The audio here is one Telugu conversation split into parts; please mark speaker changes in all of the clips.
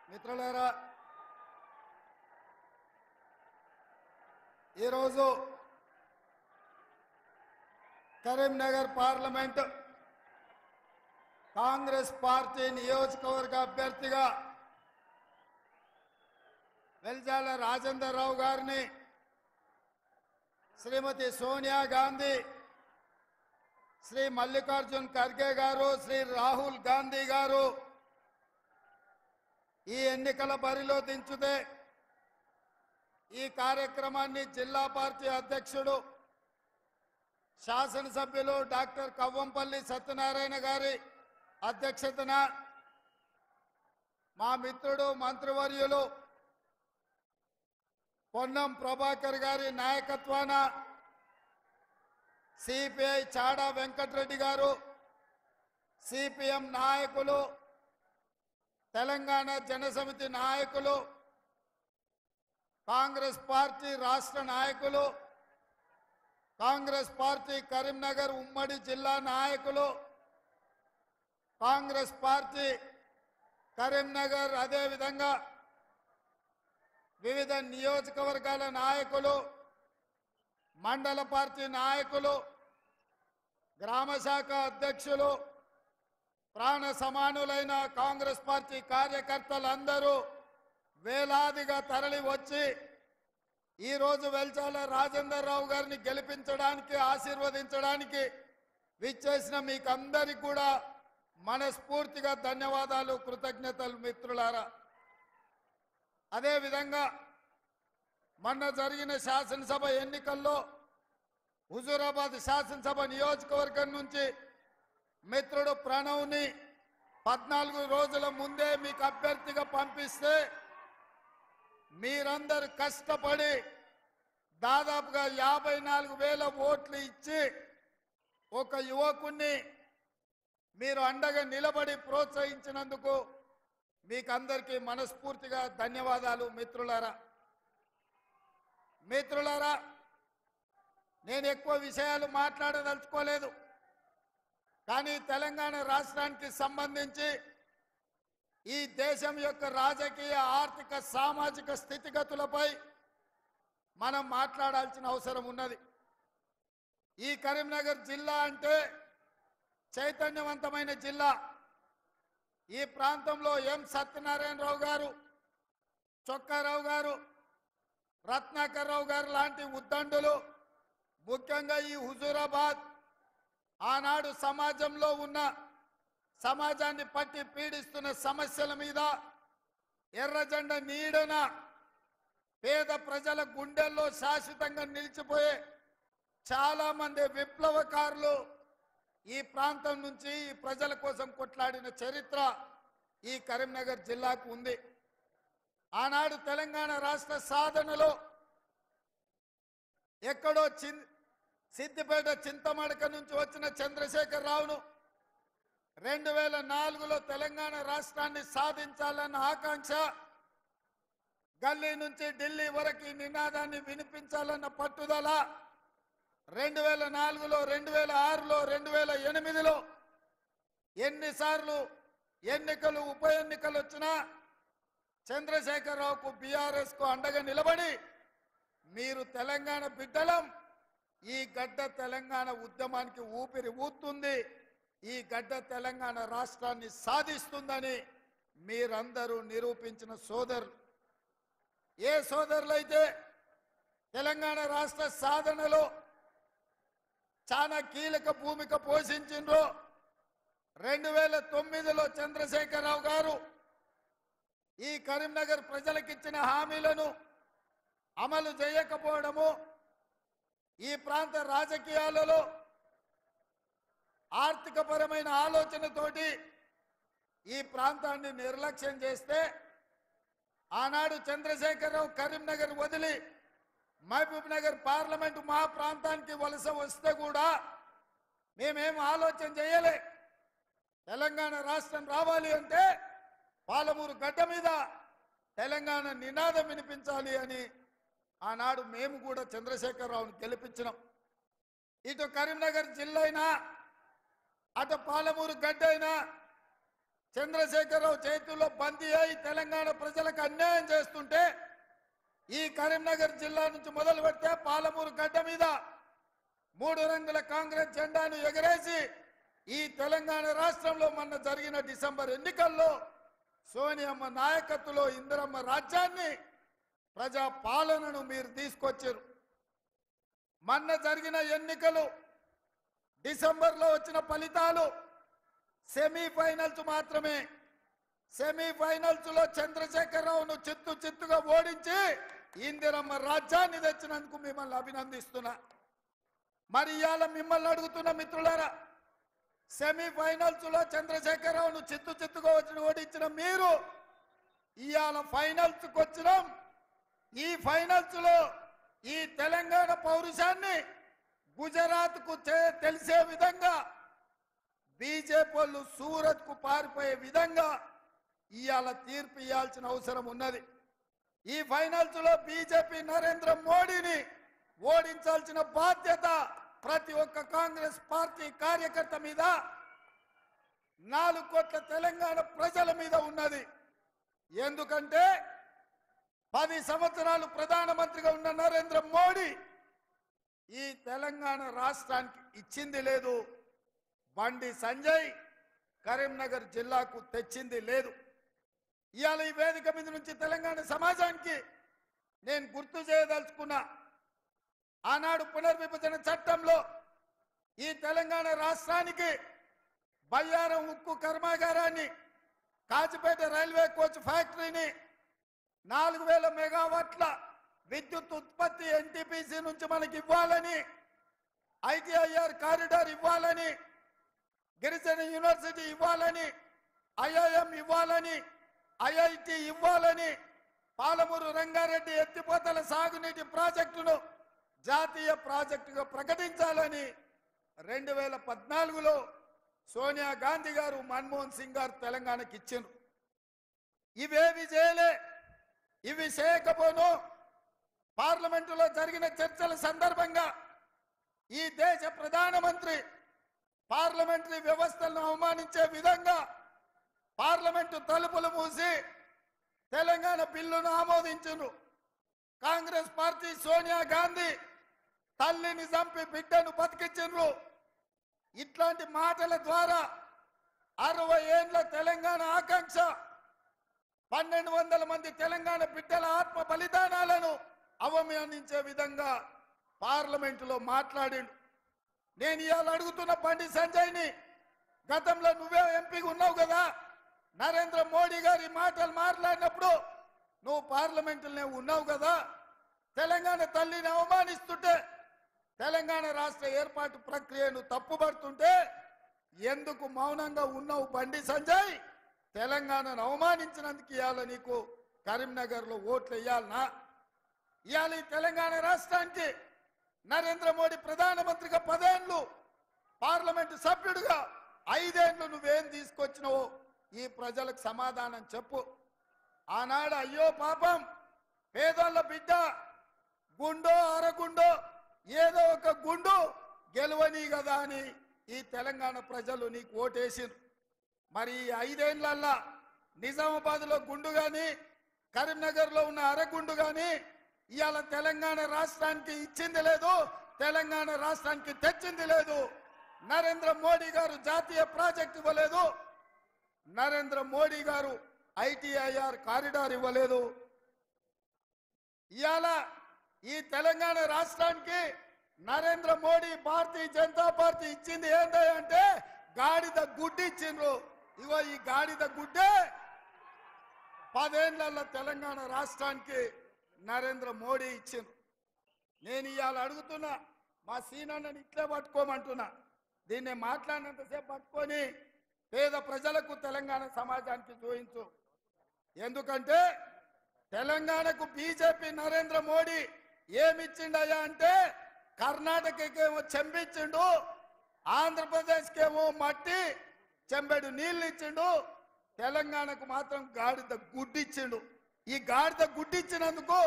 Speaker 1: మిత్రులారా, ఈరోజు కరీంనగర్ పార్లమెంట్ కాంగ్రెస్ పార్టీ నియోజకవర్గ అభ్యర్థిగా వెల్జాల రాజేందర్ రావు గారిని శ్రీమతి సోనియా గాంధీ, శ్రీ మల్లికార్జున్ ఖర్గే గారు, శ్రీ రాహుల్ గాంధీ గారు ఈ ఎన్నికల బరిలో దించుతే ఈ కార్యక్రమాన్ని జిల్లా పార్టీ అధ్యక్షుడు శాసనసభ్యులు డాక్టర్ కవ్వంపల్లి సత్యనారాయణ గారి అధ్యక్షతన మా మిత్రుడు మంత్రివర్యులు పొన్నం ప్రభాకర్ గారి నాయకత్వాన సిపిఐ చాడా వెంకటరెడ్డి గారు, సిపిఎం నాయకులు, తెలంగాణ జనసమితి నాయకులు, కాంగ్రెస్ పార్టీ రాష్ట్ర నాయకులు, కాంగ్రెస్ పార్టీ కరీంనగర్ ఉమ్మడి జిల్లా నాయకులు, కాంగ్రెస్ పార్టీ కరీంనగర్ అదేవిధంగా వివిధ నియోజకవర్గాల నాయకులు, మండల పార్టీ నాయకులు, గ్రామ శాఖ అధ్యక్షులు, ప్రాణ సమానులైన కాంగ్రెస్ పార్టీ కార్యకర్తలందరూ వేలాదిగా తరలి వచ్చి ఈరోజు వెల్చాల రాజేందర్ రావు గారిని గెలిపించడానికి, ఆశీర్వదించడానికి విచ్చేసిన మీకందరికీ కూడా మనస్ఫూర్తిగా ధన్యవాదాలు, కృతజ్ఞతలు మిత్రులారా. అదేవిధంగా మొన్న జరిగిన శాసనసభ ఎన్నికల్లో హుజూరాబాద్ శాసనసభ నియోజకవర్గం నుంచి మిత్రుడు ప్రణవ్ని 14 రోజుల ముందే మీకు అభ్యర్థిగా పంపిస్తే మీరందరూ కష్టపడి దాదాపుగా 54,000 ఓట్లు ఇచ్చి ఒక యువకుణ్ణి మీరు అండగా నిలబడి ప్రోత్సహించినందుకు మీకందరికీ మనస్ఫూర్తిగా ధన్యవాదాలు మిత్రులారా. మిత్రులారా, నేను ఎక్కువ విషయాలు మాట్లాడదలుచుకోలేదు, కానీ తెలంగాణ రాష్ట్రానికి సంబంధించి ఈ దేశం యొక్క రాజకీయ, ఆర్థిక, సామాజిక స్థితిగతులపై మనం మాట్లాడాల్సిన అవసరం ఉన్నది. ఈ కరీంనగర్ జిల్లా అంటే చైతన్యవంతమైన జిల్లా. ఈ ప్రాంతంలో ఎం సత్యనారాయణరావు గారు, చొక్కారావు గారు, రత్నాకర్ రావు గారు లాంటి ఉద్దండులు, ముఖ్యంగా ఈ హుజూరాబాద్ ఆనాడు సమాజంలో ఉన్న, సమాజాన్ని పట్టి పీడిస్తున్న సమస్యల మీద ఎర్రజెండ నీడన పేద ప్రజల గుండెల్లో శాశ్వతంగా నిలిచిపోయే చాలా మంది విప్లవకారులు ఈ ప్రాంతం నుంచి ఈ ప్రజల కోసం కొట్లాడిన చరిత్ర ఈ కరీంనగర్ జిల్లాకు ఉంది. ఆనాడు తెలంగాణ రాష్ట్ర సాధనలో ఎక్కడో సిద్దిపేట చింతమడక నుంచి వచ్చిన చంద్రశేఖర్ రావును 2004లో తెలంగాణ రాష్ట్రాన్ని సాధించాలన్న ఆకాంక్ష, గల్లీ నుంచి ఢిల్లీ వరకు ఈ నినాదాన్ని వినిపించాలన్న పట్టుదల 2004లో, 2006లో, 2008లో ఎన్నిసార్లు ఎన్నికలు, ఉప ఎన్నికలు వచ్చినా చంద్రశేఖరరావుకు, బీఆర్ఎస్కు అండగా నిలబడి మీరు తెలంగాణ బిడ్డలం, ఈ గడ్డ తెలంగాణ ఉద్యమానికి ఊపిరి ఊతుంది, ఈ గడ్డ తెలంగాణ రాష్ట్రాన్ని సాధిస్తుందని మీరందరూ నిరూపించిన సోదరులు. ఏ సోదరులైతే తెలంగాణ రాష్ట్ర సాధనలో చాలా కీలక భూమిక పోషించిండ్రో, 2009లో చంద్రశేఖరరావు గారు ఈ కరీంనగర్ ప్రజలకిచ్చిన హామీలను అమలు చేయకపోవడము, ఈ ప్రాంత రాజకీయాలలో ఆర్థికపరమైన ఆలోచనతోటి ఈ ప్రాంతాన్ని నిర్లక్ష్యం చేస్తే, ఆనాడు చంద్రశేఖరరావు కరీంనగర్ వదిలి మహబూబ్ నగర్ పార్లమెంటు మా ప్రాంతానికి వలస వస్తే కూడా మేమేం ఆలోచన చేయలే. తెలంగాణ రాష్ట్రం రావాలి అంటే పాలమూరు గడ్డ మీద తెలంగాణ నినాదం వినిపించాలి అని ఆనాడు మేము కూడా చంద్రశేఖరరావును గెలిపించినాం. ఇటు కరీంనగర్ జిల్లా అయినా, అటు పాలమూరు గడ్డ అయినా చంద్రశేఖరరావు చేతుల్లో బందీ అయి తెలంగాణ ప్రజలకు అన్యాయం చేస్తుంటే ఈ కరీంనగర్ జిల్లా నుంచి మొదలు పెడితే పాలమూరు గడ్డ మీద 3 రంగుల కాంగ్రెస్ జెండాను ఎగరేసి ఈ తెలంగాణ రాష్ట్రంలో మొన్న జరిగిన డిసెంబర్ ఎన్నికల్లో సోనియమ్మ నాయకత్వంలో ఇందిరమ్మ రాజ్యాన్ని ప్రజా పాలనను మీరు తీసుకొచ్చారు. మొన్న జరిగిన ఎన్నికలు డిసెంబర్లో వచ్చిన ఫలితాలు సెమీఫైనల్స్ మాత్రమే. సెమీఫైనల్స్ లో చంద్రశేఖరరావును చిత్తుగా ఓడించి ఇందిరమ్మ రాజ్యాన్ని తెచ్చినందుకు మిమ్మల్ని అభినందిస్తున్నా. మరి ఇవాళ మిమ్మల్ని అడుగుతున్న మిత్రులారా, సెమీఫైనల్స్ లో చంద్రశేఖరరావును చిత్తుగా ఓడించిన మీరు ఇవాళ ఫైనల్స్ కు వచ్చినాం. ఈ ఫైనల్స్ లో ఈ తెలంగాణ పౌరుషాన్ని గుజరాత్ కు తెలిసే విధంగా బీజేపీ వాళ్ళు సూరత్ కు పారిపోయే విధంగా ఇవాళ తీర్పు ఇవ్వాల్సిన అవసరం ఉన్నది. ఈ ఫైనల్స్ లో బీజేపీ నరేంద్ర మోడీని ఓడించాల్సిన బాధ్యత ప్రతి ఒక్క కాంగ్రెస్ పార్టీ కార్యకర్త మీద, 4 కోట్ల తెలంగాణ ప్రజల మీద ఉన్నది. ఎందుకంటే 10 సంవత్సరాలు ప్రధానమంత్రిగా ఉన్న నరేంద్ర మోడీ ఈ తెలంగాణ రాష్ట్రానికి ఇచ్చింది లేదు. బండి సంజయ్ కరీంనగర్ జిల్లాకు తెచ్చింది లేదు. ఇవాళ ఈ వేదిక మీద నుంచి తెలంగాణ సమాజానికి నేను గుర్తు చేయదలుచుకున్నా, ఆనాడు పునర్విభజన చట్టంలో ఈ తెలంగాణ రాష్ట్రానికి బయ్యారం ఉక్కు కర్మాగారాన్ని, కాచిపేట రైల్వే కోచ్ ఫ్యాక్టరీని, 4000 మెగావాట్ల విద్యుత్ ఉత్పత్తి ఎన్టీపీసీ నుంచి మనకి ఇవ్వాలని, ఐటీఐఆర్ కారిడార్ ఇవ్వాలని, గిరిజన యూనివర్సిటీ ఇవ్వాలని, ఐఐఎం ఇవ్వాలని, ఐఐటి ఇవ్వాలని, పాలమూరు రంగారెడ్డి ఎత్తిపోతల సాగునీటి ప్రాజెక్టును జాతీయ ప్రాజెక్టుగా ప్రకటించాలని 2014లో సోనియా గాంధీ గారు, మన్మోహన్ సింగ్ గారు తెలంగాణకి ఇచ్చిండ్రు. ఇవేవి చేయలే. ఇవి చేయకపోను పార్లమెంటులో జరిగిన చర్చల సందర్భంగా ఈ దేశ ప్రధానమంత్రి పార్లమెంటరీ వ్యవస్థలను అవమానించే విధంగా పార్లమెంటు తలుపులు మూసి తెలంగాణ బిల్లును ఆమోదించారు. కాంగ్రెస్ పార్టీ సోనియా గాంధీ తల్లిని చంపి బిడ్డను బతికించారు. ఇట్లాంటి మాటల ద్వారా 60 ఏళ్ల తెలంగాణ ఆకాంక్ష, 1200 మంది తెలంగాణ బిడ్డల ఆత్మ బలిదానాలను అవమానించే విధంగా పార్లమెంటులో మాట్లాడిండు. నేను ఇవాళ అడుగుతున్న బండి సంజయ్ని, గతంలో నువ్వే ఎంపీగా ఉన్నావు కదా, నరేంద్ర మోడీ గారి మాటలు మాట్లాడినప్పుడు నువ్వు పార్లమెంటులోనే ఉన్నావు కదా, తెలంగాణ తల్లిని అవమానిస్తుంటే, తెలంగాణ రాష్ట్ర ఏర్పాటు ప్రక్రియను తప్పుపడుతుంటే ఎందుకు మౌనంగా ఉన్నావు బండి సంజయ్? తెలంగాణను అవమానించినందుకు ఇవాళ నీకు కరీంనగర్లో ఓట్లు వేయాలనా? ఇవాళ ఈ తెలంగాణ రాష్ట్రానికి నరేంద్ర మోడీ ప్రధానమంత్రిగా 10 ఏళ్ళు, పార్లమెంటు సభ్యుడిగా 5 ఏళ్ళు నువ్వేం తీసుకొచ్చినావో ఈ ప్రజలకు సమాధానం చెప్పు. ఆనాడు అయ్యో పాపం పేదోళ్ళ బిడ్డ గుండో అరగుండో ఏదో ఒక గుండు గెలవని కదా అని ఈ తెలంగాణ ప్రజలు నీకు ఓటేసిండ్రు. మరి 5 ఏళ్లల్లా నిజామాబాద్లో గుండు కానీ, కరీంనగర్లో ఉన్న అరగుండు కానీ ఇవాళ తెలంగాణ రాష్ట్రానికి ఇచ్చింది లేదు, తెలంగాణ రాష్ట్రానికి తెచ్చింది లేదు. నరేంద్ర మోడీ గారు జాతీయ ప్రాజెక్ట్ ఇవ్వలేదు, నరేంద్ర మోడీ గారు ఐటీఐఆర్ కారిడార్ ఇవ్వలేదు. ఇవాళ ఈ తెలంగాణ రాష్ట్రానికి నరేంద్ర మోడీ భారతీయ జనతా పార్టీ ఇచ్చింది ఏంటంటే గాడిద గుడ్డి ఇచ్చిండ్రు. ఇగో ఈ గాడిద గుడ్డే 10 ఏళ్ల తెలంగాణ రాష్ట్రానికి నరేంద్ర మోడీ ఇచ్చిండ్రు. నేను ఇవాళ అడుగుతున్నా, మా సీనన్నని ఇట్లే పట్టుకోమంటున్నా, దీన్ని మాట్లాడినంతసేపు పట్టుకొని పేద ప్రజలకు తెలంగాణ సమాజానికి చూపించు. ఎందుకంటే తెలంగాణకు బీజేపీ నరేంద్ర మోడీ ఏమిచ్చిండయ్యా అంటే, కర్ణాటకకేమో చెంబిచ్చిండు, ఆంధ్రప్రదేశ్కేమో మట్టి చెంబెడు నీళ్ళు ఇచ్చిండు, తెలంగాణకు మాత్రం గాడిద గుడ్డిచ్చిండు. ఈ గాడిద గుడ్డిచ్చినందుకు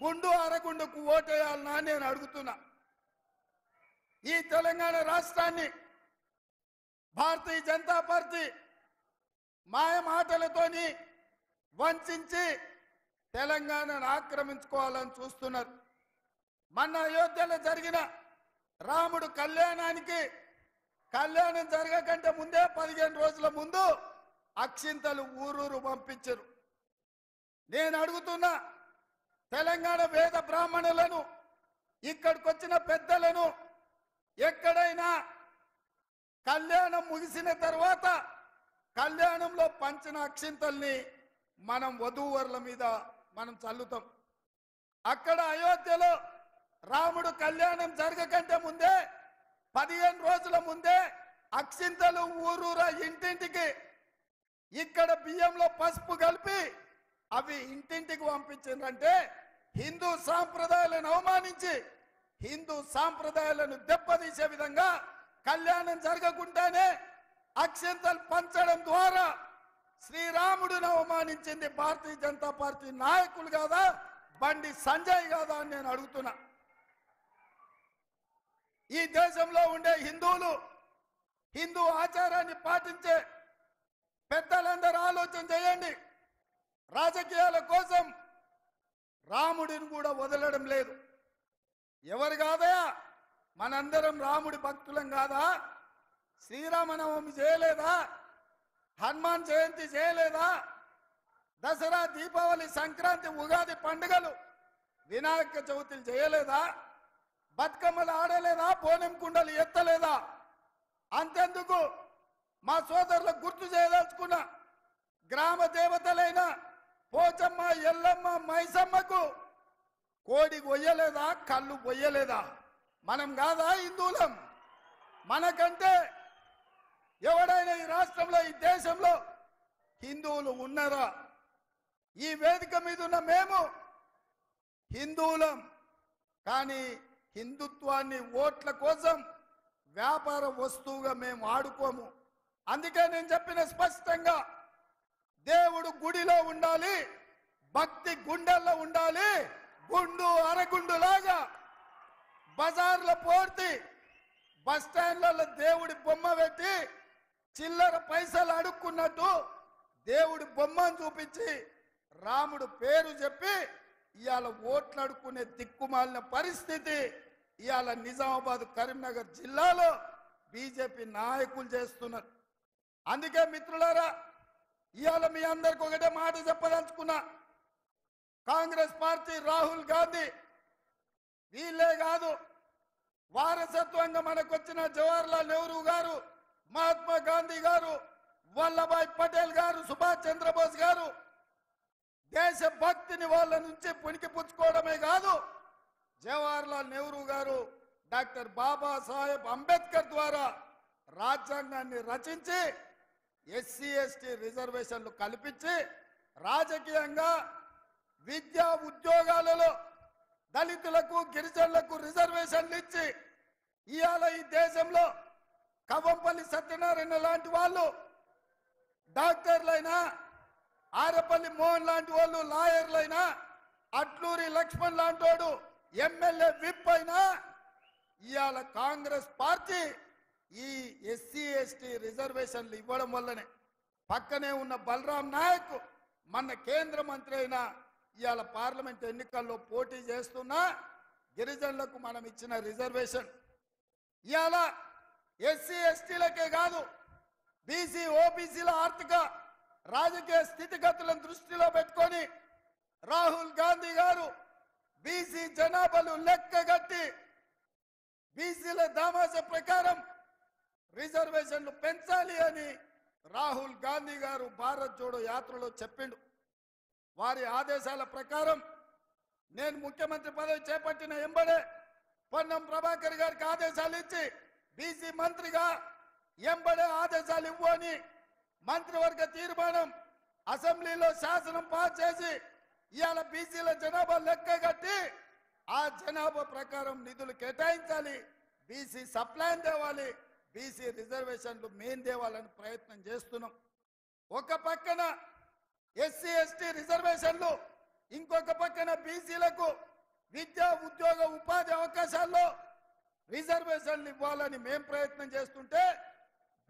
Speaker 1: గుండు అరగుండుకు ఓటేయాలనా నేను అడుగుతున్నా. ఈ తెలంగాణ రాష్ట్రాన్ని భారతీయ జనతా పార్టీ మాయ మాటలతోని వంచి తెలంగాణను ఆక్రమించుకోవాలని చూస్తున్నారు. మన అయోధ్యలో జరిగిన రాముడు కళ్యాణం జరగకంటే ముందే 15 రోజుల ముందు అక్షింతలు ఊరూరు పంపించారు. నేను అడుగుతున్నా, తెలంగాణ వేద బ్రాహ్మణులను, ఇక్కడికి వచ్చిన పెద్దలను, ఎక్కడైనా కళ్యాణం ముగిసిన తర్వాత కళ్యాణంలో పంచిన అక్షింతల్ని మనం వధూవరుల మీద మనం చల్లుతాం. అక్కడ అయోధ్యలో రాముడు కళ్యాణం జరగకంటే ముందే 15 రోజుల ముందే అక్షింతలు ఊరూరా ఇంటింటికి ఇక్కడ బియ్యంలో పసుపు కలిపి అవి ఇంటింటికి పంపించిందంటే హిందూ సాంప్రదాయాలను అవమానించి హిందూ సాంప్రదాయాలను దెబ్బతీసే విధంగా కళ్యాణం జరగకుండానే అక్షింతలు పంచడం ద్వారా శ్రీరాముడిని అవమానించింది భారతీయ జనతా పార్టీ నాయకులు కాదా, బండి సంజయ్ కాదా అని నేను అడుగుతున్నా. ఈ దేశంలో ఉండే హిందువులు, హిందూ ఆచారాన్ని పాటించే పెద్దలందరూ ఆలోచన చేయండి. రాజకీయాల కోసం రాముడిని కూడా వదలడం లేదు. ఎవరు కాదయా, మనందరం రాముడి భక్తులం కాదా? శ్రీరామనవమి చేయలేదా? హనుమాన్ జయంతి చేయలేదా? దసరా, దీపావళి, సంక్రాంతి, ఉగాది పండుగలు, వినాయక చవితులు చేయలేదా? బతుకమ్మలు ఆడలేదా? బోనం కుండలు ఎత్తలేదా? అంతెందుకు, మా సోదరులకు గుర్తు చేయదలుచుకున్న గ్రామ దేవతలైన పోచమ్మ, ఎల్లమ్మ, మైసమ్మకు కోడి కొయ్యలేదా? కళ్ళు కొయ్యలేదా? మనం కాదా హిందువులం? మనకంటే ఎవడైనా ఈ రాష్ట్రంలో, ఈ దేశంలో హిందువులు ఉన్నారా? ఈ వేదిక మీద ఉన్న మేము హిందువులం, కానీ హిందుత్వాన్ని ఓట్ల కోసం వ్యాపార వస్తువుగా మేము ఆడుకోము. అందుకే నేను చెప్పిన స్పష్టంగా, దేవుడు గుడిలో ఉండాలి, భక్తి గుండెల్లో ఉండాలి. గుండు అరగుండులాగా బజార్లో పోర్తి బస్ స్టాండ్లలో దేవుడి బొమ్మ పెట్టి చిల్లర పైసలు అడుక్కున్నట్టు దేవుడి బొమ్మను చూపించి రాముడు పేరు చెప్పి ఇవాళ ఓట్లు అడుక్కునే దిక్కుమాలిన పరిస్థితి ఇవాళ నిజామాబాద్, కరీంనగర్ జిల్లాలో బీజేపీ నాయకులు చేస్తున్నారు. అందుకే మిత్రులారా, ఇవాళ మీ అందరికి ఒకటే మాట చెప్పదలుచుకున్నా. కాంగ్రెస్ పార్టీ, రాహుల్ గాంధీ వీళ్ళే కాదు, వారసత్వంగా మనకొచ్చిన జవహర్లాల్ నెహ్రూ గారు, మహాత్మా గాంధీ గారు, వల్లభాయ్ పటేల్ గారు, సుభాష్ చంద్రబోస్ గారు దేశ భక్తిని వాళ్ళ నుంచి పుణికి పుచ్చుకోవడమే కాదు, జవహర్లాల్ నెహ్రూ గారు డాక్టర్ బాబాసాహెబ్ అంబేద్కర్ ద్వారా రాజ్యాంగాన్ని రచించి ఎస్సీ ఎస్టీ రిజర్వేషన్లు కల్పించి రాజకీయంగా, విద్యా ఉద్యోగాలలో దళితులకు, గిరిజనులకు రిజర్వేషన్లు ఇచ్చి ఇవాళ ఈ దేశంలో కవంపల్లి సత్యనారాయణ లాంటి వాళ్ళు డాక్టర్లైనా, ఆరపల్లి మోహన్ లాంటి వాళ్ళు లాయర్లైనా, అట్లూరి లక్ష్మణ్ లాంటి వాడు ఎమ్మెల్యే విప్ అయినా ఇవాళ కాంగ్రెస్ పార్టీ ఈ ఎస్సీ ఎస్టీ రిజర్వేషన్లు ఇవ్వడం వల్లనే పక్కనే ఉన్న బలరాం నాయక్ మన కేంద్ర మంత్రి అయినా ఇవాళ పార్లమెంట్ ఎన్నికల్లో పోటీ చేస్తున్నా గిరిజనులకు మనం ఇచ్చిన రిజర్వేషన్ ఇవాళ ఎస్సీ ఎస్టీలకే కాదు, బీసీ ఓబీసీల ఆర్థిక రాజకీయ స్థితిగతులను దృష్టిలో పెట్టుకొని రాహుల్ గాంధీ గారు బీసీ జనాభాలు లెక్కగట్టి బీసీల దామాస ప్రకారం రిజర్వేషన్లు పెంచాలి అని రాహుల్ గాంధీ గారు భారత్ జోడో యాత్రలో చెప్పిండు. వారి ఆదేశాల ప్రకారం నేను ముఖ్యమంత్రి పదవి చేపట్టిన ఎంబడే పొన్నం ప్రభాకర్ గారికి ఆదేశాలు ఇచ్చి బీసీ మంత్రిగా ఎంబడే ఆదేశాలు ఇవ్వని మంత్రివర్గ తీర్మానం అసెంబ్లీలో శాసనం పాస్ చేసి ఇవాళ బీసీల జనాభా లెక్క కట్టి ఆ జనాభా ప్రకారం నిధులు కేటాయించాలి, బీసీ సప్లాన్ తేవాలి, బీసీ రిజర్వేషన్లు మెయిన్ తేవాలని ప్రయత్నం చేస్తున్నాం. ఒక పక్కన ఎస్సీ ఎస్టీ రిజర్వేషన్లు, ఇంకొక పక్కన బీసీలకు విద్యా, ఉద్యోగ, ఉపాధి అవకాశాల్లో రిజర్వేషన్లు ఇవ్వాలని మేం ప్రయత్నం చేస్తుంటే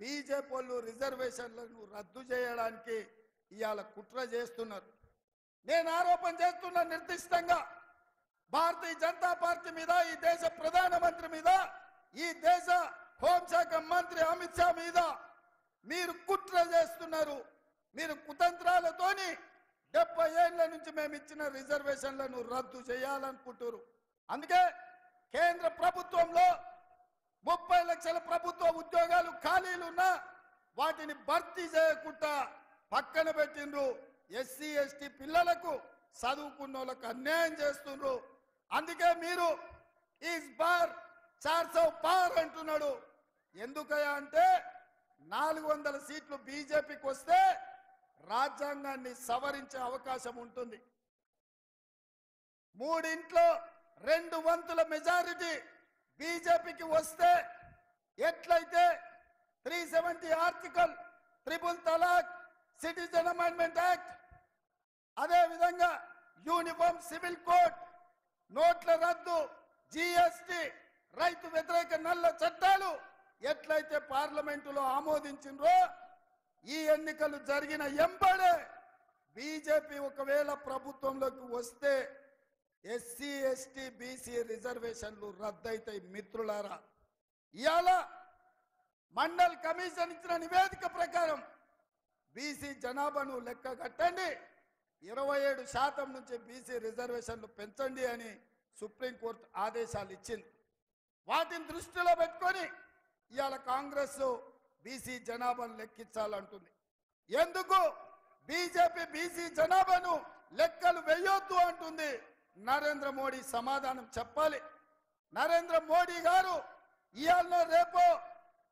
Speaker 1: బీజేపీ వాళ్ళు రిజర్వేషన్లను రద్దు చేయడానికి ఇవాళ కుట్ర చేస్తున్నారు. నేను ఆరోపణ చేస్తున్న నిర్దిష్టంగా భారతీయ జనతా పార్టీ మీద, ఈ దేశ ప్రధానమంత్రి మీద, ఈ దేశ హోంశాఖ మంత్రి అమిత్ షా మీద మీరు కుట్ర చేస్తున్నారు. మీరు కుతంత్రాలతోని 70 ఏళ్ల నుంచి మేము ఇచ్చిన రిజర్వేషన్లను రద్దు చేయాలనుకుంటారు. అందుకే కేంద్ర ప్రభుత్వంలో 30 లక్షల ప్రభుత్వ ఉద్యోగాలు ఖాళీలున్నా వాటిని భర్తీ చేయకుండా పక్కన పెట్టిండ్రు. ఎస్సీ ఎస్టీ పిల్లలకు చదువుకున్న వాళ్ళకు అన్యాయం చేస్తుండ్రు. అందుకే మీరు ఈస్ బార్ 400 పార్ అంటున్నాడు. ఎందుకయ్యా అంటే 400 సీట్లు బీజేపీకి వస్తే రాజ్యాంగాన్ని సవరించే అవకాశం ఉంటుంది. 3 2 వంతుల మెజారిటీ బీజేపీకి వస్తే ఎట్లయితే 370 ఆర్టికల్, ట్రిపుల్ తలాక్, సిటిజన్ అమెండ్మెంట్ యాక్ట్, అదే విధంగా యూనిఫామ్ సివిల్ కోడ్, నోట్ల రద్దు, జిఎస్టి, రైతు వ్యతిరేక నల్ల చట్టాలు ఎట్లయితే పార్లమెంటులో ఆమోదించిండ్రో ఈ ఎన్నికలు జరిగిన ఎంబడే బీజేపీ ఒకవేళ ప్రభుత్వంలోకి వస్తే ఎస్సీ ఎస్టీ బీసీ రిజర్వేషన్లు రద్దయితాయి. మిత్రులారా, ఇవాళ మండల్ కమిషన్ ఇచ్చిన నివేదిక ప్రకారం బీసీ జనాభాను లెక్క కట్టండి, 27% నుంచి బీసీ రిజర్వేషన్లు పెంచండి అని సుప్రీంకోర్టు ఆదేశాలు ఇచ్చింది. వాటిని దృష్టిలో పెట్టుకొని ఇవాళ కాంగ్రెస్ బీసీ జనాభాను లెక్కించాలంటుంది. ఎందుకు బీజేపీ బీసీ జనాభాను లెక్కలు వేయొద్దు అంటుంది? నరేంద్ర మోడీ సమాధానం చెప్పాలి. నరేంద్ర మోడీ గారు ఇవాళ రేపో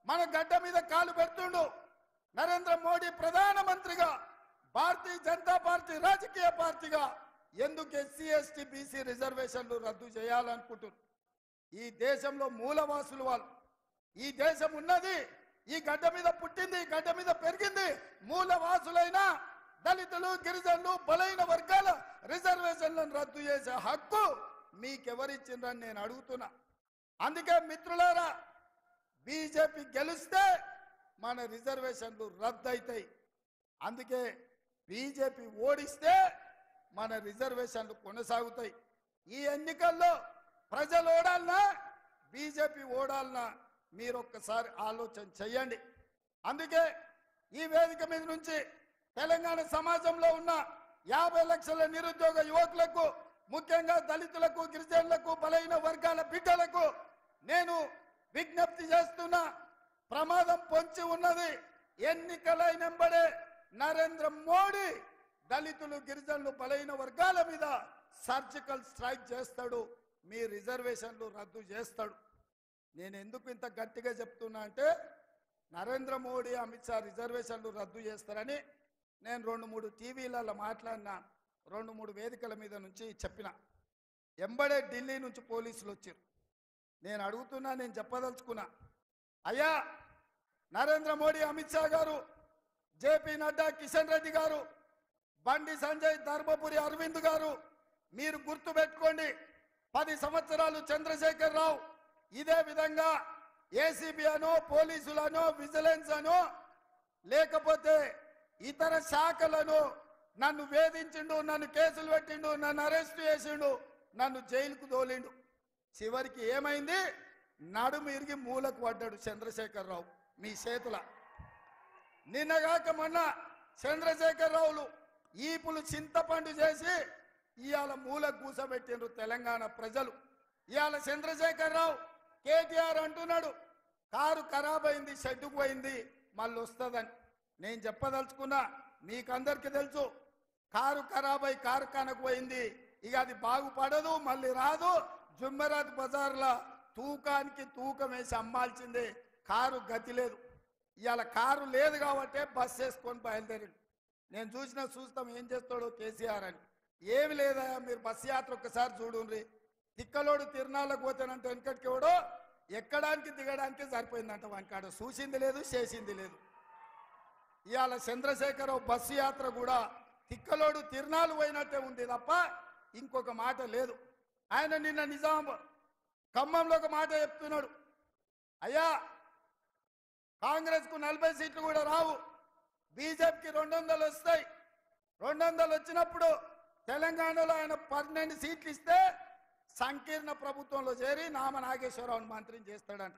Speaker 1: మన గడ్డ మీద కాలు పెడుతుండు. నరేంద్ర మోడీ ప్రధానమంత్రిగా, భారతీయ జనతా పార్టీ రాజకీయ పార్టీగా ఎందుకు ఎస్సీ ఎస్టీ బీసీ రిజర్వేషన్లు రద్దు చేయాలనుకుంటున్నారు? ఈ దేశంలో మూలవాసులు వాళ్ళు. ఈ దేశం ఉన్నది, ఈ గడ్డ మీద పుట్టింది, ఈ గడ్డ మీద పెరిగింది. మూలవాసులైన దళితులు, గిరిజనులు, బలైన వర్గాల రిజర్వేషన్లను రద్దు చేసే హక్కు మీకెవరిచ్చిండ్రని నేను అడుగుతున్నా. అందుకే మిత్రులారా, బీజేపీ గెలిస్తే మన రిజర్వేషన్లు రద్దు అవుతాయి. అందుకే బీజేపీ ఓడిస్తే మన రిజర్వేషన్లు కొనసాగుతాయి. ఈ ఎన్నికల్లో ప్రజలు ఓడాలన్నా బీజేపీ ఓడాలన్నా మీరు ఒక్కసారి ఆలోచన చెయ్యండి. అందుకే ఈ వేదిక మీద నుంచి తెలంగాణ సమాజంలో ఉన్న 50 లక్షల నిరుద్యోగ యువకులకు, ముఖ్యంగా దళితులకు, గిరిజనులకు, బలైన వర్గాల బిడ్డలకు నేను విజ్ఞప్తి చేస్తున్నా. ప్రమాదం పొంచి ఉన్నది. ఎన్నికలైనంబడే నరేంద్ర మోడీ దళితులు, గిరిజనులు, బలైన వర్గాల మీద సర్జికల్ స్ట్రైక్ చేస్తాడు. మీ రిజర్వేషన్లు రద్దు చేస్తాడు. నేను ఎందుకు ఇంత గట్టిగా చెప్తున్నా అంటే నరేంద్ర మోడీ, అమిత్ షా రిజర్వేషన్లు రద్దు చేస్తారని నేను 2-3 టీవీలలో మాట్లాడినా, 2-3 వేదికల మీద నుంచి చెప్పిన. ఎంబడే ఢిల్లీ నుంచి పోలీసులు వచ్చారు. నేను అడుగుతున్నా, నేను చెప్పదలుచుకున్నా, అయ్యా నరేంద్ర మోడీ, అమిత్ షా గారు, జేపీ నడ్డా, కిషన్ రెడ్డి గారు, బండి సంజయ్, ధర్మపురి అరవింద్ గారు, మీరు గుర్తుపెట్టుకోండి, 10 సంవత్సరాలు చంద్రశేఖర్ రావు ఇదే విధంగా ఏసీబీ అనో, పోలీసులనో, విజిలెన్స్ అనో, లేకపోతే ఇతర శాఖలను నన్ను వేధించిండు, నన్ను కేసులు పెట్టిండు, నన్ను అరెస్ట్ చేసిండు, నన్ను జైలుకు తోలిండు. చివరికి ఏమైంది? నడుము ఇరిగి మూలకు పడ్డాడు చంద్రశేఖర్ రావు మీ చేతుల. నిన్నగాక మొన్న చంద్రశేఖర్ రావులు ఈపులు చింతపండు చేసి ఇవాళ మూలకు కూసబెట్టిండ్రు తెలంగాణ ప్రజలు. ఇవాళ చంద్రశేఖర్ రావు కేటీఆర్ అంటున్నాడు కారు ఖరాబ్ అయింది, షెడ్డుకు పోయింది, మళ్ళీ వస్తుందని. నేను చెప్పదలుచుకున్నా, మీకందరికీ తెలుసు, కారు ఖరాబ్ అయి కార్ఖానకు పోయింది, ఇక అది బాగుపడదు, మళ్ళీ రాదు. జుమ్మెరాత్ బజార్లో తూకానికి తూకం వేసి అమ్మాల్సిందే. కారు గతి లేదు. ఇవాళ కారు లేదు కాబట్టే బస్ వేసుకొని బయలుదేరిండు. నేను చూస్తాం ఏం చేస్తాడో కేసీఆర్ అని. ఏమి లేదా, మీరు బస్సు యాత్ర ఒక్కసారి చూడండి. తిక్కలోడు తిరునాళ్ళకు పోతానంటే వెనకటికి ఎవడో ఎక్కడానికి దిగడానికి సరిపోయిందంట. వానికాడ చూసింది లేదు, చేసింది లేదు. ఇవాళ చంద్రశేఖరరావు బస్సు యాత్ర కూడా తిక్కలోడు తిరునాళ్ళు పోయినట్టే ఉంది తప్ప ఇంకొక మాట లేదు. ఆయన నిన్న ఖమ్మంలో ఒక మాట చెప్తున్నాడు, అయ్యా కాంగ్రెస్ కు 40 సీట్లు కూడా రావు. బీజేపీకి 200 వస్తాయి. 200 వచ్చినప్పుడు తెలంగాణలో ఆయన 12 సీట్లు ఇస్తే సంకీర్ణ ప్రభుత్వంలో చేరి నామ నాగేశ్వరరావుని మంత్రిని చేస్తాడంట.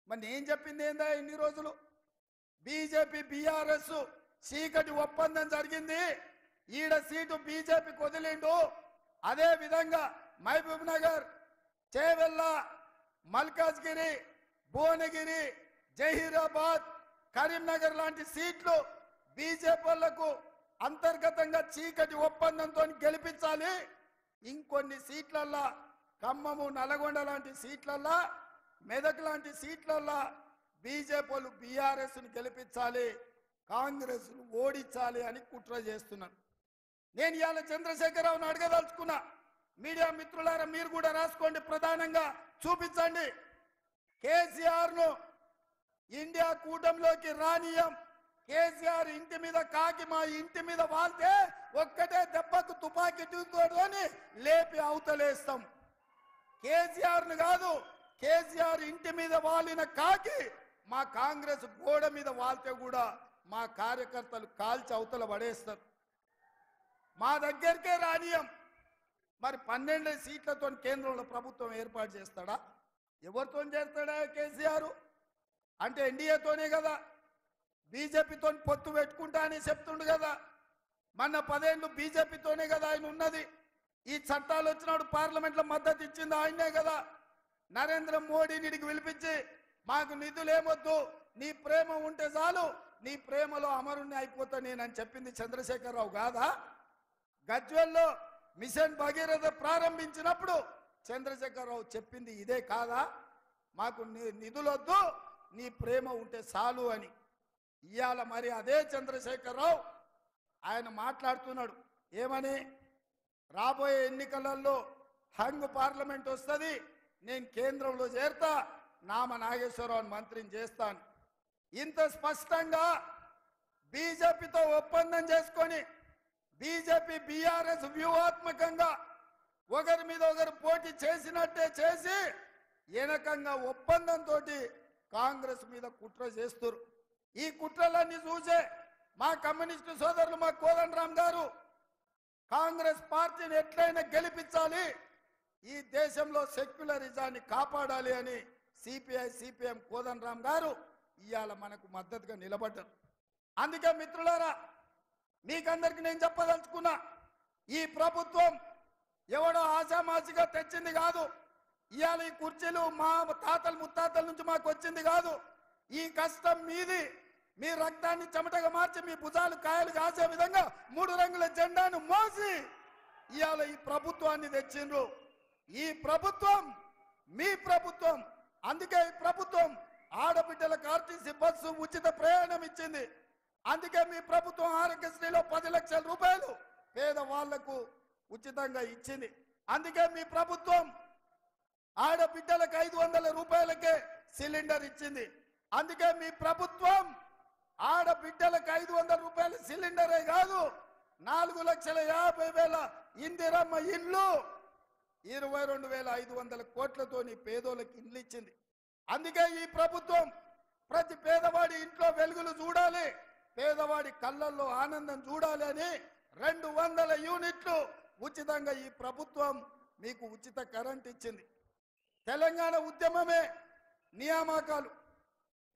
Speaker 1: మరి నేను చెప్పింది ఏందా ఇన్ని రోజులు? బీజేపీ బీఆర్ఎస్ చీకటి ఒప్పందం జరిగింది. ఈడ సీటు బీజేపీకి వదిలిండు. అదే విధంగా మహబూబ్ నగర్, చేవెళ్ళ, మల్కాజ్గిరి, భువనగిరి, జహీరాబాద్, కరీంనగర్ లాంటి సీట్లు బీజేపీ వాళ్లకు అంతర్గతంగా చీకటి ఒప్పందంతో గెలిపించాలి. ఇంకొన్ని సీట్లల్లా ఖమ్మము, నల్గొండ లాంటి సీట్లల్లా, మెదక్ లాంటి సీట్లల్లా బీజేపీ వాళ్ళు బీఆర్ఎస్ను గెలిపించాలి, కాంగ్రెస్ ఓడించాలి అని కుట్ర చేస్తున్నారు. నేను ఇవాళ చంద్రశేఖరరావును అడగదలుచుకున్నా. మీడియా మిత్రులారా మీరు కూడా రాసుకోండి, ప్రధానంగా చూపించండి. కేసీఆర్ను ఇండియా కూటమిలోకి రానియం. కేసీఆర్ ఇంటి మీద కాకి మా ఇంటి మీద వాళ్తే ఒక్కటే దెబ్బకు తుపాకీ తోని లేపి అవతలేస్తాం. కేసీఆర్ను కాదు, కేసీఆర్ ఇంటి మీద వాలిన కాకి మా కాంగ్రెస్ గోడ మీద వాళ్తే కూడా మా కార్యకర్తలు కాల్చి అవతల పడేస్తారు. మా దగ్గరికే రానియం. మరి 12 సీట్లతో కేంద్రంలో ప్రభుత్వం ఏర్పాటు చేస్తాడా? ఎవరితో చేస్తాడా కేసీఆర్? అంటే ఎన్డీఏతోనే కదా, బీజేపీతో పొత్తు పెట్టుకుంటా అని చెప్తుండు కదా. మొన్న 10 ఏళ్ళు బీజేపీతోనే కదా ఆయన ఉన్నది. ఈ చట్టాలు వచ్చినప్పుడు పార్లమెంట్లో మద్దతు ఇచ్చింది ఆయనే కదా. నరేంద్ర మోడీని పిలిపించి మాకు నిధులేమొద్దు, నీ ప్రేమ ఉంటే చాలు, నీ ప్రేమలో అమరుణ్ణి అయిపోతా నేనని చెప్పింది చంద్రశేఖరరావు కాదా? గజ్వేల్లో మిషన్ భగీరథ ప్రారంభించినప్పుడు చంద్రశేఖరరావు చెప్పింది ఇదే కాదా? మాకు నిధులొద్దు, నీ ప్రేమ ఉంటే చాలు అని. ఇవాళ మరి అదే చంద్రశేఖరరావు ఆయన మాట్లాడుతున్నాడు. ఏమని? రాబోయే ఎన్నికలలో హంగ్ పార్లమెంట్ వస్తుంది, నేను కేంద్రంలో చేరతా, నామ నాగేశ్వరరావుని మంత్రిని చేస్తాను. ఇంత స్పష్టంగా బీజేపీతో ఒప్పందం చేసుకొని బీజేపీ బీఆర్ఎస్ వ్యూహాత్మకంగా ఒకరి మీద ఒకరు పోటీ చేసినట్టే చేసి ఏనకంగా ఒప్పందంతో కాంగ్రెస్ మీద కుట్ర చేస్తారు. ఈ కుట్రలన్నీ చూసే మా కమ్యూనిస్టు సోదరులు, మా కోదండరామ్ గారు కాంగ్రెస్ పార్టీని ఎట్లయినా గెలిపించాలి, ఈ దేశంలో సెక్యులరిజాన్ని కాపాడాలి అని సిపిఐ సిపిఎం కోదండరామ్ గారు ఇవాళ మనకు మద్దతుగా నిలబడ్డారు. అందుకే మిత్రులారా మీకందరికి నేను చెప్పదలుచుకున్నా, ఈ ప్రభుత్వం ఎవడో ఆశామాసిగా తెచ్చింది కాదు. ఇవాళ ఈ కుర్చీలు మా తాతలు ముత్తాతల నుంచి మాకు వచ్చింది కాదు. ఈ కష్టం మీది. మీ రక్తాన్ని చెమటగా మార్చి మీ భుజాలు కాయలు కాసే విధంగా 3 రంగుల జెండాను మోసి ఇవాళ ఈ ప్రభుత్వాన్ని తెచ్చిండ్రు. ఈ ప్రభుత్వం మీ ప్రభుత్వం. అందుకే ఈ ప్రభుత్వం ఆడబిడ్డలకు ఆర్టీసీ బస్సు ఉచిత ప్రయాణం ఇచ్చింది. అందుకే మీ ప్రభుత్వం ఆరోగ్యశ్రీలో 10 లక్షల రూపాయలు పేదవాళ్లకు ఉచితంగా ఇచ్చింది. అందుకే మీ ప్రభుత్వం ఆడబిడ్డలకు 500 రూపాయలకే సిలిండర్ ఇచ్చింది. అందుకే మీ ప్రభుత్వం ఆడబిడ్డలకు 500 రూపాయల సిలిండరే కాదు, 4,50,000 ఇందిరమ్మ ఇల్లు, 22,500 కోట్లతోని పేదోళ్ళకి ఇండ్లు ఇచ్చింది. అందుకే ఈ ప్రభుత్వం ప్రతి పేదవాడి ఇంట్లో వెలుగులు చూడాలి, పేదవాడి కళ్ళల్లో ఆనందం చూడాలి అని 200 యూనిట్లు ఉచితంగా ఈ ప్రభుత్వం మీకు ఉచిత కరెంట్ ఇచ్చింది. తెలంగాణ ఉద్యమమే నియామకాలు.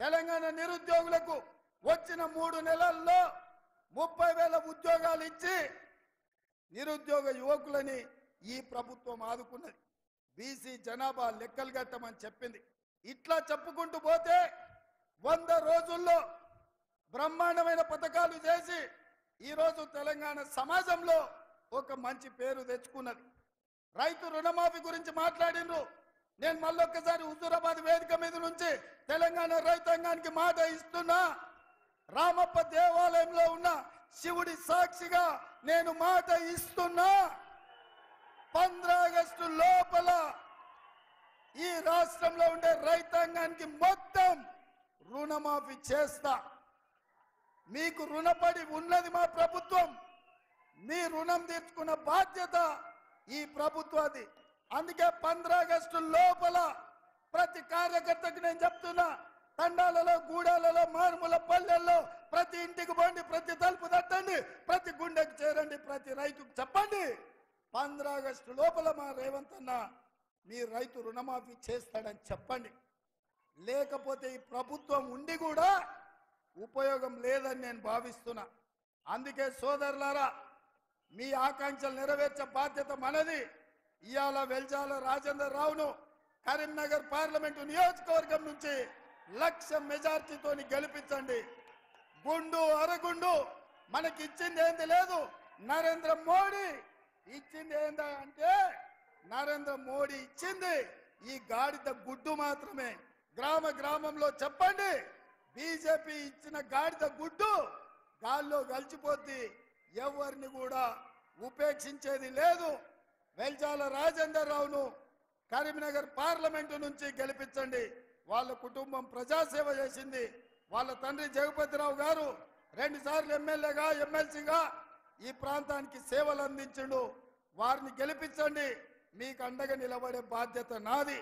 Speaker 1: తెలంగాణ నిరుద్యోగులకు వచ్చిన 3 నెలల్లో 30,000 ఉద్యోగాలు ఇచ్చి నిరుద్యోగ యువకులని ఈ ప్రభుత్వం ఆదుకున్నది. బీసీ జనాభా లెక్కలు కట్టమని చెప్పింది. ఇట్లా చెప్పుకుంటూ పోతే 100 రోజుల్లో బ్రహ్మాండమైన పథకాలు చేసి ఈరోజు తెలంగాణ సమాజంలో ఒక మంచి పేరు తెచ్చుకున్నది. రైతు రుణమాఫీ గురించి మాట్లాడినరు. నేను మళ్ళొక్కసారి హుజూరాబాద్ వేదిక మీద నుంచి తెలంగాణ రైతాంగానికి మాట ఇస్తున్నా. రామప్ప దేవాలయంలో ఉన్న శివుడి సాక్షిగా నేను మాట ఇస్తున్నా. 15 ఆగస్టు లోపల ఈ రాష్ట్రంలో ఉండే రైతాంగానికి మొత్తం రుణమాఫీ చేస్తా. మీకు రుణపడి ఉన్నది మా ప్రభుత్వం. మీ రుణం తీర్చుకున్న బాధ్యత ఈ ప్రభుత్వాది. అందుకే 15 ఆగస్టు లోపల ప్రతి కార్యకర్తకి నేను చెప్తున్నా, తండాలలో గూడాలలో మారుమూల పల్లెల్లో ప్రతి ఇంటికి పోండి, ప్రతి తలుపు తట్టండి, ప్రతి గుండెకు చేరండి, ప్రతి రైతుకు చెప్పండి 15 ఆగస్టు లోపల మా రేవంత్ అన్న మీ రైతు రుణమాఫీ చేస్తాడని చెప్పండి. లేకపోతే ఈ ప్రభుత్వం ఉండి కూడా ఉపయోగం లేదని నేను భావిస్తున్నా. అందుకే సోదరులారా, మీ ఆకాంక్షలు నెరవేర్చే బాధ్యత మనది. ఇయాల వెల్జాల రాజేందర్ రావును కరీంనగర్ పార్లమెంటు నియోజకవర్గం నుంచి 1,00,000 మెజార్టీతోని గెలిపించండి. గుండు అరగుండు మనకి ఇచ్చింది ఏంది లేదు. నరేంద్ర మోడీ ఇచ్చింది ఏందా అంటే, నరేంద్ర మోడీ ఇచ్చింది ఈ గాడిద గుడ్డు మాత్రమే. గ్రామ గ్రామంలో చెప్పండి, బీజేపీ ఇచ్చిన గాడిద గుడ్డు గాల్లో కలిసిపోద్ది, ఎవరిని కూడా ఉపేక్షించేది లేదు. వెల్జాల రాజేందర్ రావును కరీంనగర్ పార్లమెంటు నుంచి గెలిపించండి. వాళ్ళ కుటుంబం ప్రజాసేవ చేసింది. వాళ్ళ తండ్రి జగపతిరావు గారు 2 సార్లు ఎమ్మెల్యేగా ఎమ్మెల్సీగా ఈ ప్రాంతానికి సేవలు అందించిండు. వారిని గెలిపించండి. మీకు అండగా నిలబడే బాధ్యత నాది.